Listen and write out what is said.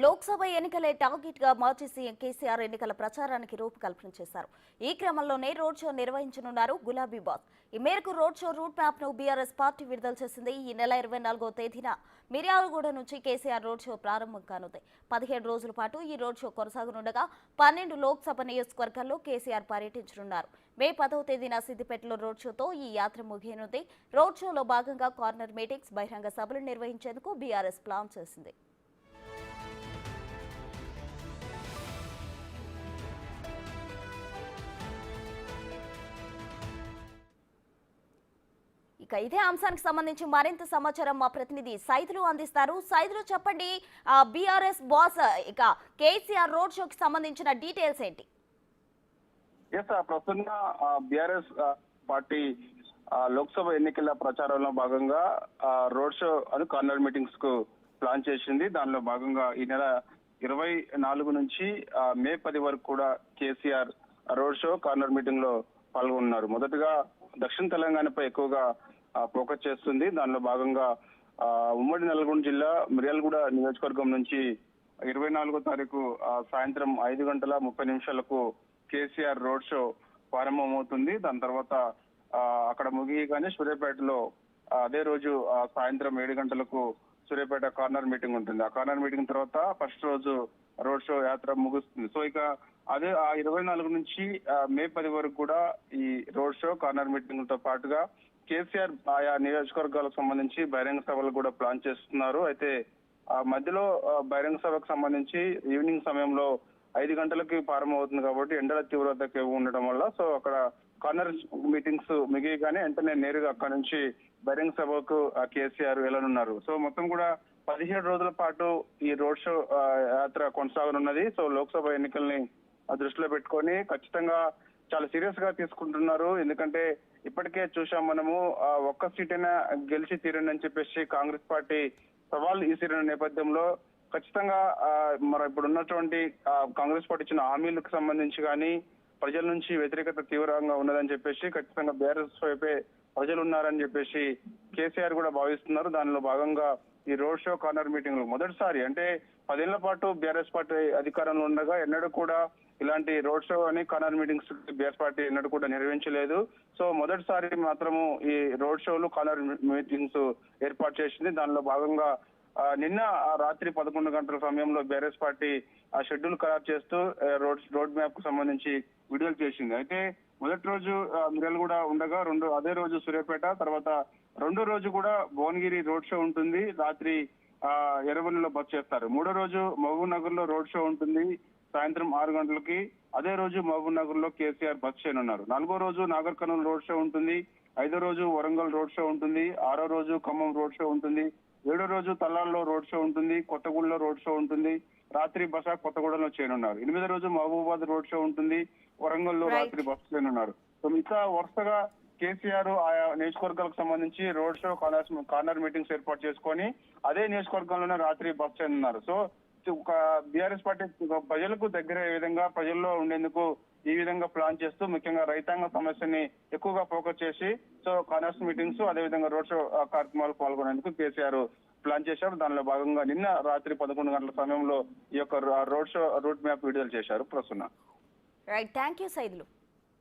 Lok Sabha ఎన్నికలే target గా మార్చి CM KCR ఎన్నికల ప్రచారానికి రూపకల్పన చేశారు. ఈ క్రమంలోనే రోడ్ షో నిర్వహించనున్నారు గులాబీ బాస్. ఈ మేరకు రోడ్ షో రూట్ మ్యాప్ ను బీఆర్ఎస్ పార్టీ విడుదల చేసింది. ఈ నెల 24వ తేదీన మిర్యాలగూడ నుంచి కేసీఆర్ రోడ్ షో ప్రారంభం కానుంది. 17 రోజుల పాటు ఈ రోడ్ షో కొనసాగనుండగా 12 లోక్సభ నియోజకవర్గాల్లో కేసీఆర్ పర్యటించనున్నారు. మే 10వ తేదీన సిద్దిపేటలో రోడ్ షోతో ఈ యాత్ర ముగియనుంది. రోడ్ షోలో భాగంగా కార్నర్ మీటింగ్స్, బహిరంగ సభలు నిర్వహించేందుకు బీఆర్ఎస్ ప్లాన్ చేసింది. ఇక ఇదే అంశానికి సంబంధించి మరింత సమాచారం మా ప్రతినిధి సైదులు అందిస్తారు. సైదులు చెప్పండి, బీఆర్ఎస్ బాస్ ఇక కేసీఆర్ రోడ్ షోకి సంబంధించిన డీటెయిల్స్ ఏంటి? ప్రస్తుతంగా బీఆర్ఎస్ పార్టీ లోక్సభ ఎన్నికల ప్రచారంలో భాగంగా రోడ్ షో అని కార్నర్ మీటింగ్స్ కు ప్లాన్ చేసింది. దానిలో భాగంగా ఈ నెల 24 నుంచి మే 10 వరకు కూడా KCR road show corner meeting లో పాల్గొన్నారు. మొదటగా దక్షిణ తెలంగాణపై ఎక్కువగా ఫోకస్ చేస్తుంది. దానిలో భాగంగా ఉమ్మడి నల్గొండ జిల్లా మిర్యాలగూడ నియోజకవర్గం నుంచి 24వ తారీఖు సాయంత్రం 5:30 కేసీఆర్ రోడ్ షో ప్రారంభమవుతుంది. దాని తర్వాత అక్కడ ముగియగానే సూర్యాపేటలో అదే రోజు సాయంత్రం 7 గంటలకు సూర్యాపేట కార్నర్ మీటింగ్ ఉంటుంది. ఆ కార్నర్ మీటింగ్ తర్వాత ఫస్ట్ రోజు రోడ్ షో యాత్ర ముగుస్తుంది. సో ఇక అదే 24 నుంచి మే 10 వరకు కూడా ఈ రోడ్ షో కార్నర్ మీటింగ్ తో పాటుగా కేసీఆర్ ఆయా నియోజకవర్గాలకు సంబంధించి బహిరంగ సభలు కూడా ప్లాన్ చేస్తున్నారు. అయితే మధ్యలో బహిరంగ సభకు సంబంధించి ఈవినింగ్ సమయంలో 5 గంటలకి ప్రారంభమవుతుంది కాబట్టి ఎండల తీవ్రత ఎక్కువ ఉండటం వల్ల సో అక్కడ కార్నర్ మీటింగ్స్ మిగియగానే వెంటనే నేరుగా అక్కడ నుంచి బహిరంగ సభకు కేసీఆర్ వెళ్ళనున్నారు. సో మొత్తం కూడా 17 రోజుల పాటు ఈ రోడ్ షో యాత్ర కొనసాగనున్నది. సో లోక్సభ ఎన్నికల్ని దృష్టిలో పెట్టుకొని ఖచ్చితంగా చాలా సీరియస్ గా తీసుకుంటున్నారు. ఎందుకంటే ఇప్పటికే చూసాం మనము ఒక్క సీటైనా గెలిచి తీరండి అని చెప్పేసి కాంగ్రెస్ పార్టీ సవాల్ విసిరిన నేపథ్యంలో ఖచ్చితంగా మరి ఇప్పుడు ఉన్నటువంటి కాంగ్రెస్ పార్టీ ఇచ్చిన హామీలకు సంబంధించి కానీ ప్రజల నుంచి వ్యతిరేకత తీవ్రంగా ఉన్నదని చెప్పేసి ఖచ్చితంగా బీఆర్ఎస్ వైపే ప్రజలు ఉన్నారని చెప్పేసి కేసీఆర్ కూడా భావిస్తున్నారు. దానిలో భాగంగా ఈ రోడ్ షో కార్నర్ మీటింగ్ మొదటిసారి అంటే 10 ఏళ్ల పాటు బీఆర్ఎస్ పార్టీ అధికారంలో ఉండగా ఎన్నడూ కూడా ఇలాంటి రోడ్ షో అని కార్నర్ మీటింగ్స్ బీఆర్ఎస్ పార్టీ ఎన్నడూ కూడా నిర్వహించలేదు. సో మొదటిసారి మాత్రము ఈ రోడ్ షోలు కార్నర్ మీటింగ్స్ ఏర్పాటు చేసింది. దానిలో భాగంగా నిన్న రాత్రి 11 గంటల సమయంలో బీఆర్ఎస్ పార్టీ ఆ షెడ్యూల్ ఖరారు చేస్తూ రోడ్ మ్యాప్ కు సంబంధించి విడుదల చేసింది. అయితే మొదటి రోజు మిర్యాలగూడ ఉండగా అదే రోజు సూర్యాపేట, తర్వాత రెండో రోజు కూడా భువనగిరి రోడ్ షో ఉంటుంది. రాత్రి ఎర్రవల్లిలో బస్ చేస్తారు. మూడో రోజు మహబూబ్ నగర్ లో రోడ్ షో ఉంటుంది సాయంత్రం 6 గంటలకి. అదే రోజు మహబూబ్ నగర్ లో కేసీఆర్ బస్ చేయనున్నారు. 4వ రోజు నాగర్ కర్నూలు రోడ్ షో ఉంటుంది. 5వ రోజు వరంగల్ రోడ్ షో ఉంటుంది. 6వ రోజు ఖమ్మం రోడ్ షో ఉంటుంది. 7వ రోజు తల్లాల్లో రోడ్ షో ఉంటుంది. కొత్తగూడలో రోడ్ షో ఉంటుంది. రాత్రి బస కొత్తగూడలో చేయనున్నారు. 8వ రోజు మహబూబాబాద్ రోడ్ షో ఉంటుంది. వరంగల్లో రాత్రి బస్ చేయనున్నారు. సో ఇంకా వరుసగా కేసీఆర్ ఆయా నియోజకవర్గాలకు సంబంధించి రోడ్ షో కార్నర్ మీటింగ్స్ ఏర్పాటు చేసుకొని అదే నియోజకవర్గంలోనే రాత్రి బస్ చేయనున్నారు. సో ఒక బీఆర్ఎస్ పార్టీ ప్రజలకు దగ్గర ఏ విధంగా ప్రజల్లో ఉండేందుకు ఈ విధంగా ప్లాన్ చేస్తూ ముఖ్యంగా రైతాంగ సమస్యని ఎక్కువగా ఫోకస్ చేసి సో కార్నర్స్ మీటింగ్స్ అదేవిధంగా రోడ్ షో కార్యక్రమాలు పాల్గొనేందుకు కేసీఆర్ ప్లాన్ చేశారు. దానిలో భాగంగా నిన్న రాత్రి 11 గంటల సమయంలో ఈ యొక్క రోడ్ షో రూట్ మ్యాప్ విడుదల చేశారు. ప్రస్తుతం రైట్, థ్యాంక్ యూ సైదులు.